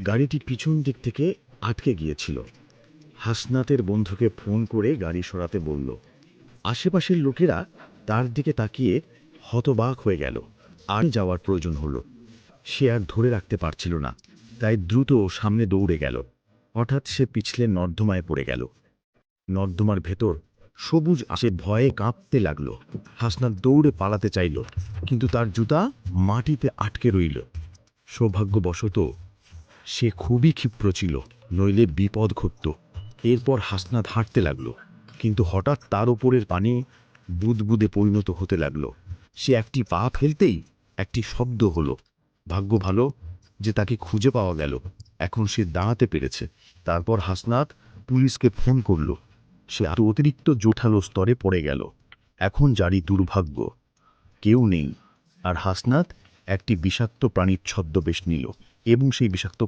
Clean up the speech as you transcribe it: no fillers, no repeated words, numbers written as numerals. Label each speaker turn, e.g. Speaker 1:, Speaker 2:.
Speaker 1: গাড়িটি পিছন দিক থেকে আটকে গিয়েছিল। হাসনাতের বন্ধুকে ফোন করে গাড়ি সরাতে বলল। আশেপাশের লোকেরা তার দিকে তাকিয়ে হতবাক হয়ে গেল। আর যাওয়ার প্রয়োজন হলো। সে আর ধরে রাখতে পারছিল না, তাই দ্রুত সামনে দৌড়ে গেল। হঠাৎ সে পিছলে নর্দমায় পড়ে গেল। নর্দমার ভেতর সবুজ আসে ভয়ে কাঁপতে লাগলো। হাসনাত দৌড়ে পালাতে চাইল, কিন্তু তার জুতা মাটিতে আটকে রইল। সৌভাগ্যবশত সে খুবই ক্ষিপ্র ছিল, নইলে বিপদ ঘটত। এরপর হাসনাত হাঁটতে লাগলো, কিন্তু হঠাৎ তার ওপরের পানি বুদবুদে পরিণত হতে লাগলো। সে একটি পা ফেলতেই একটি শব্দ হলো। ভাগ্য ভালো যে তাকে খুঁজে পাওয়া গেল। এখন সে দাঁড়াতে পেরেছে। তারপর হাসনাত পুলিশকে ফোন করল। সে আরো অতিরিক্ত জোঠালো স্তরে পড়ে গেল। এখন জারি দুর্ভাগ্য, কেউ নেই। আর হাসনাত একটি বিষাক্ত প্রাণীর ছদ্মবেশ নিল এবং সেই বিষাক্ত